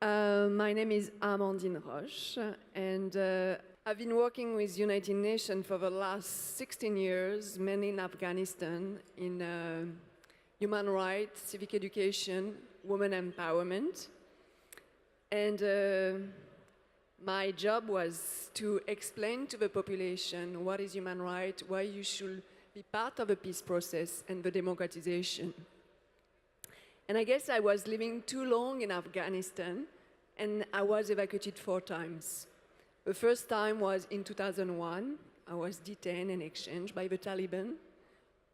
My name is Amandine Roche, and I've been working with United Nations for the last 16 years, mainly in Afghanistan, in human rights, civic education, women empowerment. And my job was to explain to the population what is human rights, why you should be part of the peace process and the democratization. And I guess I was living too long in Afghanistan, and I was evacuated 4 times. The first time was in 2001. I was detained and exchanged by the Taliban.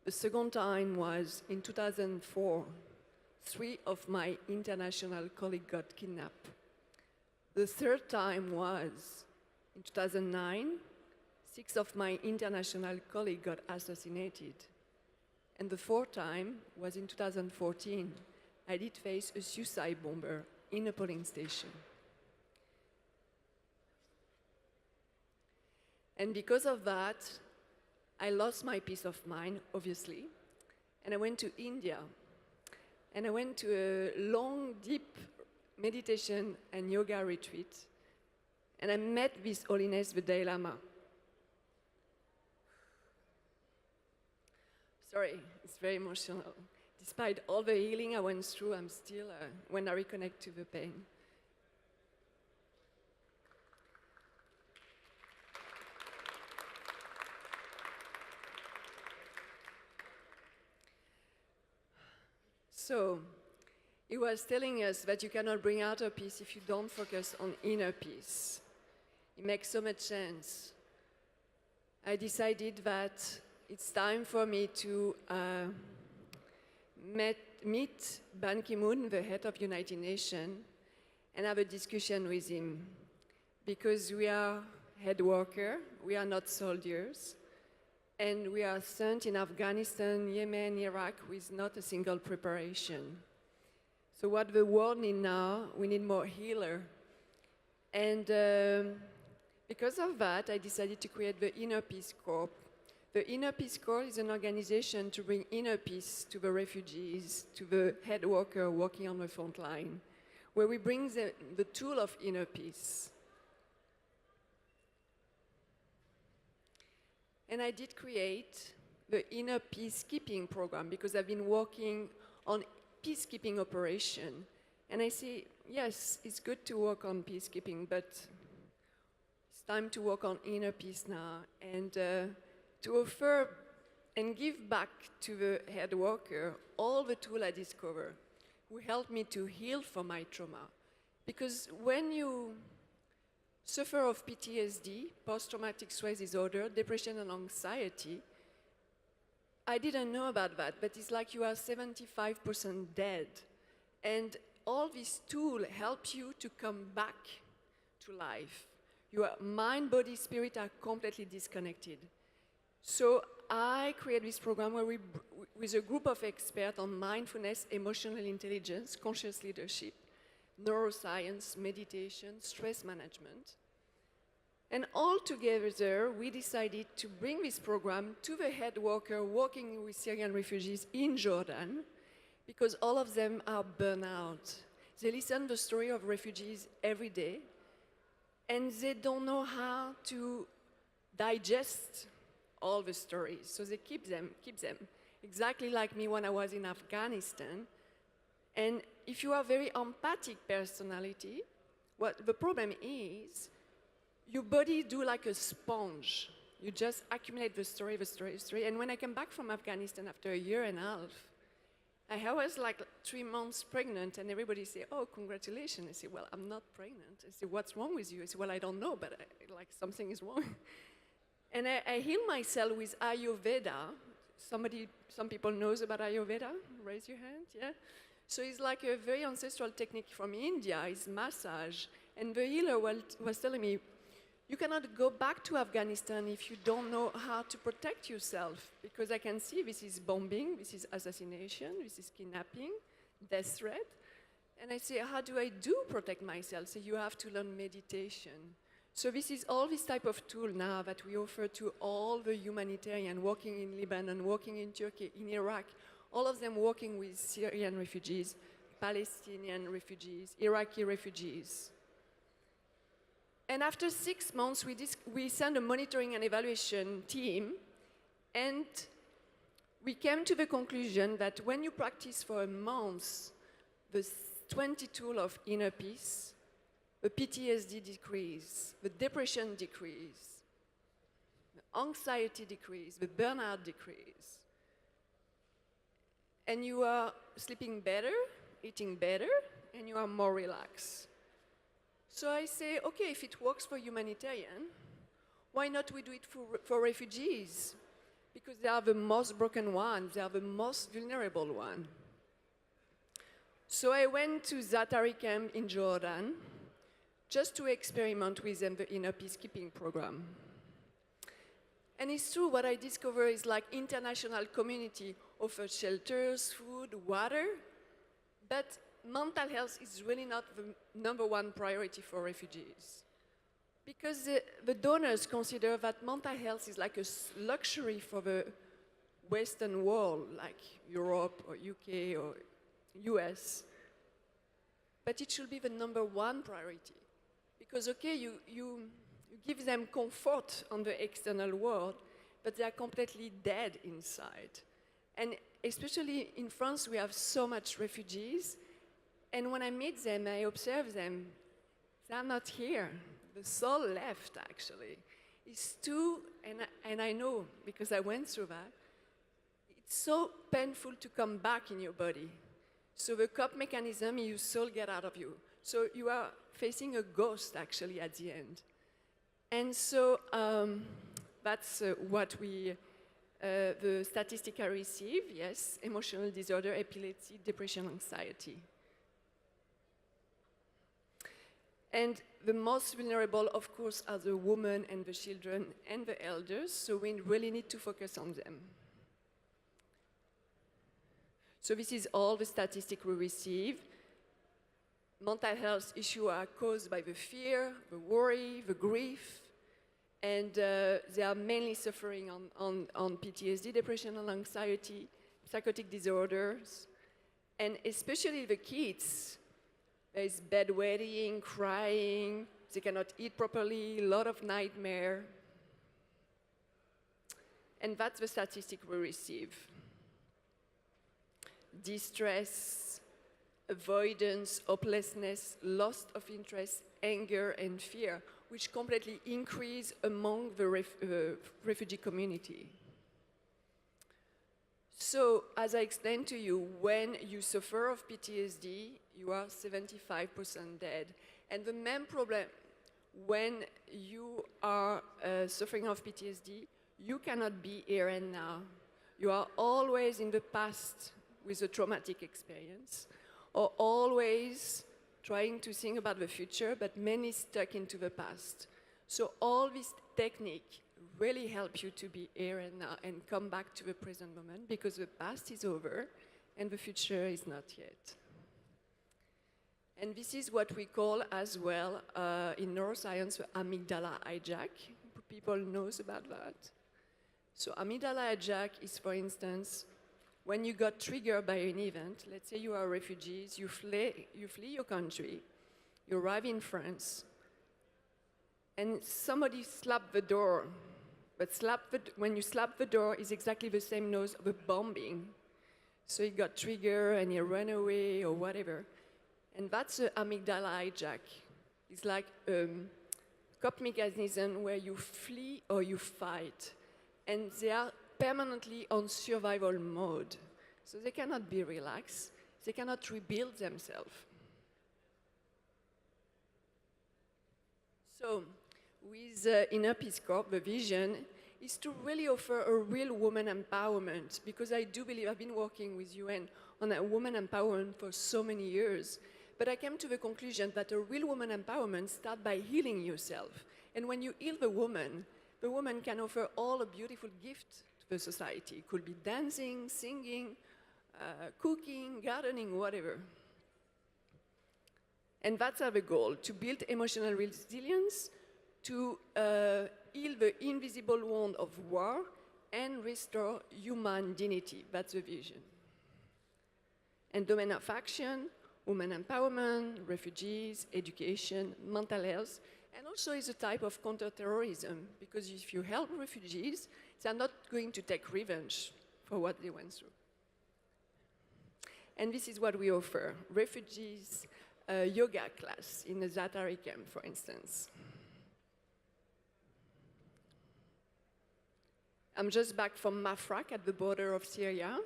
The second time was in 2004. 3 of my international colleagues got kidnapped. The third time was in 2009. 6 of my international colleagues got assassinated. And the fourth time was in 2014. I did face a suicide bomber in a polling station. And because of that, I lost my peace of mind, obviously, and I went to India. And I went to a long, deep meditation and yoga retreat, and I met His Holiness the Dalai Lama. Sorry, it's very emotional. Despite all the healing I went through, I'm still, when I reconnect to the pain. So, he was telling us that you cannot bring outer peace if you don't focus on inner peace. It makes so much sense. I decided that it's time for me to meet Ban Ki-moon, the head of United Nations, and have a discussion with him. Because we are head worker, we are not soldiers, and we are sent in Afghanistan, Yemen, Iraq with not a single preparation. So what the world needs now, we need more healer. And because of that, I decided to create the Inner Peace Corps. The Inner Peace Corps is an organization to bring inner peace to the refugees, to the head worker working on the front line, where we bring the tool of inner peace. And I did create the Inner Peacekeeping program because I've been working on peacekeeping operation. And I say, yes, it's good to work on peacekeeping, but it's time to work on inner peace now and to offer and give back to the head worker all the tools I discovered who helped me to heal from my trauma. Because when you suffer of PTSD, post-traumatic stress disorder, depression and anxiety, I didn't know about that, but it's like you are 75% dead. And all these tools help you to come back to life. Your mind, body, spirit are completely disconnected. So I created this program where with a group of experts on mindfulness, emotional intelligence, conscious leadership, neuroscience, meditation, stress management. And all together, we decided to bring this program to the head worker working with Syrian refugees in Jordan, because all of them are burned out. They listen to the story of refugees every day, and they don't know how to digest all the stories. So they keep them, exactly like me when I was in Afghanistan. And if you are a very empathic personality, what the problem is, your body do like a sponge. You just accumulate the story. And when I came back from Afghanistan after a year and a half, I was like 3 months pregnant, and everybody say, "Oh, congratulations." I say, "Well, I'm not pregnant." I say, "What's wrong with you?" I say, "Well, I don't know, but like something is wrong." And I heal myself with Ayurveda. Some people knows about Ayurveda? Raise your hand, yeah? So it's like a very ancestral technique from India, it's massage. And the healer was telling me, you cannot go back to Afghanistan if you don't know how to protect yourself, because I can see this is bombing, this is assassination, this is kidnapping, death threat. And I say, how do I protect myself? So you have to learn meditation. So this is all this type of tool now that we offer to all the humanitarian working in Lebanon, working in Turkey, in Iraq, all of them working with Syrian refugees, Palestinian refugees, Iraqi refugees. And after 6 months, we sent a monitoring and evaluation team, and we came to the conclusion that when you practice for a month the 20 tools of inner peace, the PTSD decrease, the depression decrease, the anxiety decrease, the burnout decrease, and you are sleeping better, eating better, and you are more relaxed. So I say, okay, if it works for humanitarian, why not we do it for refugees? Because they are the most broken ones, they are the most vulnerable ones. So I went to Zatari camp in Jordan just to experiment with them the inner peacekeeping program. And it's true, what I discovered is like international community offers shelters, food, water, but mental health is really not the #1 priority for refugees. Because the donors consider that mental health is like a luxury for the Western world, like Europe or UK or US. But it should be the #1 priority. Because, okay, you give them comfort on the external world, but they are completely dead inside. And especially in France, we have so much refugees. And when I meet them, I observe them, they are not here. The soul left, actually. It's too, and I know, because I went through that, it's so painful to come back in your body. So the cope mechanism, your soul get out of you. So you are facing a ghost, actually, at the end. And so that's what the statistic I receive, yes, emotional disorder, epilepsy, depression, anxiety. And the most vulnerable, of course, are the women and the children and the elders, so we really need to focus on them. So this is all the statistics we receive. Mental health issues are caused by the fear, the worry, the grief, and they are mainly suffering on PTSD, depression and anxiety, psychotic disorders, and especially the kids. There is bedwetting, crying, they cannot eat properly, a lot of nightmare. And that's the statistic we receive. Distress, avoidance, hopelessness, loss of interest, anger, and fear, which completely increase among the refugee community. So, as I explained to you, when you suffer of PTSD, you are 75% dead. And the main problem, when you are suffering of PTSD, you cannot be here and now. You are always in the past with a traumatic experience, or always trying to think about the future, but mainly stuck into the past. So all this technique really help you to be here and now and come back to the present moment, because the past is over and the future is not yet. And this is what we call as well in neuroscience the amygdala hijack. People knows about that. So amygdala hijack is, for instance, when you got triggered by an event. Let's say you are refugees, you flee your country, you arrive in France, and somebody slapped the door. But when you slap the door, it's exactly the same noise of a bombing. So he got triggered and he ran away or whatever. And that's an amygdala hijack. It's like a coping mechanism where you flee or you fight. And they are permanently on survival mode. So they cannot be relaxed. They cannot rebuild themselves. So with Inner Peace Corps, the vision is to really offer a real woman empowerment, because I do believe, I've been working with UN on a woman empowerment for so many years, but I came to the conclusion that a real woman empowerment starts by healing yourself. And when you heal the woman can offer all a beautiful gift to the society. It could be dancing, singing, cooking, gardening, whatever. And that's our goal, to build emotional resilience, to heal the invisible wound of war, and restore human dignity. That's the vision. And domain of action, women empowerment, refugees, education, mental health, and also is a type of counterterrorism, because if you help refugees, they're not going to take revenge for what they went through. And this is what we offer, refugees yoga class in a Zatari camp, for instance. I'm just back from Mafraq at the border of Syria,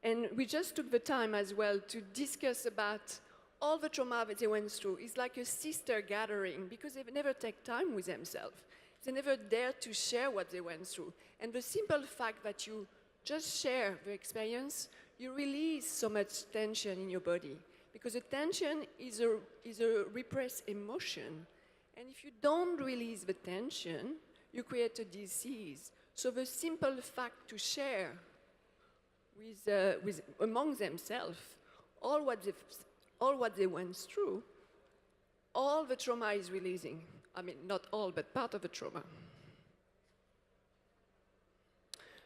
and we just took the time as well to discuss about all the trauma that they went through. It's like a sister gathering, because they never take time with themselves. They never dare to share what they went through. And the simple fact that you just share the experience, you release so much tension in your body. Because the tension is a repressed emotion. And if you don't release the tension, you create a disease. So the simple fact to share among themselves all what they went through, all the trauma is releasing. I mean, not all, but part of the trauma.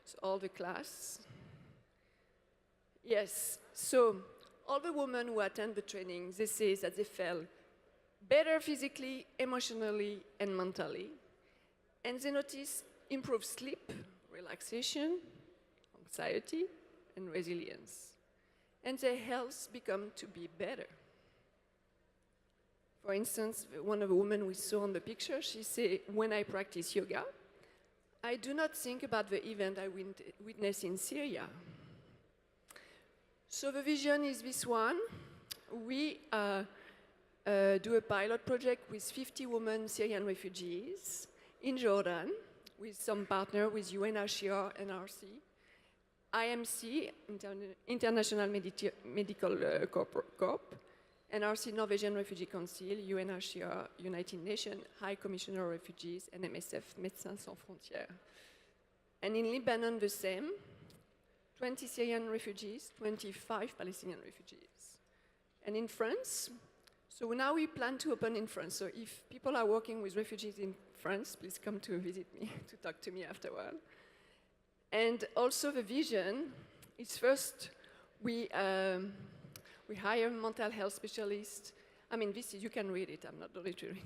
So all the class. Yes, so all the women who attend the training, they say that they felt better physically, emotionally, and mentally. And they notice improved sleep, relaxation, anxiety, and resilience. And their health become to be better. For instance, one of the women we saw on the picture, she said, when I practice yoga, I do not think about the event I witnessed in Syria. So the vision is this one. We do a pilot project with 50 women Syrian refugees in Jordan, with some partner with UNHCR, NRC, IMC, International Medical Corp, NRC, Norwegian Refugee Council, UNHCR, United Nations, High Commissioner of Refugees, and MSF, Médecins Sans Frontières. And in Lebanon, the same, 20 Syrian refugees, 25 Palestinian refugees. And in France, so now we plan to open in France. So if people are working with refugees in France, please come to visit me, to talk to me afterward. And also the vision is first, we hire mental health specialists. I mean, this is, you can read it, I'm not literary.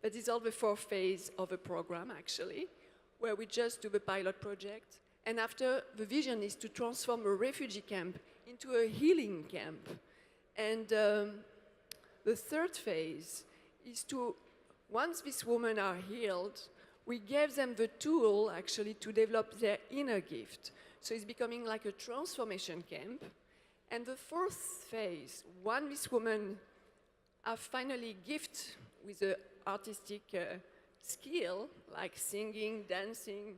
But it's all the 4 phases of a program, actually, where we just do the pilot project. And after, the vision is to transform a refugee camp into a healing camp. And the 3rd phase is to, once these women are healed, we gave them the tool, actually, to develop their inner gift. So it's becoming like a transformation camp. And the 4th phase, once these women are finally gifted with an artistic skill, like singing, dancing,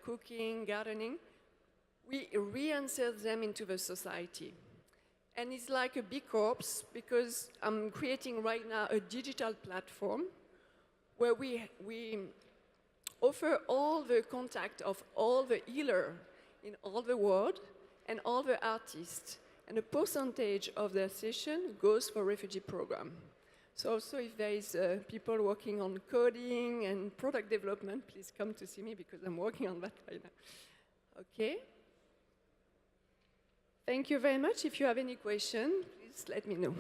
cooking, gardening, we reinsert them into the society. And it's like a B Corps, because I'm creating right now a digital platform where we offer all the contact of all the healers in all the world and all the artists. And a percentage of their session goes for refugee program. So also if there is people working on coding and product development, please come to see me, because I'm working on that right now. Okay? Thank you very much. If you have any questions, please let me know.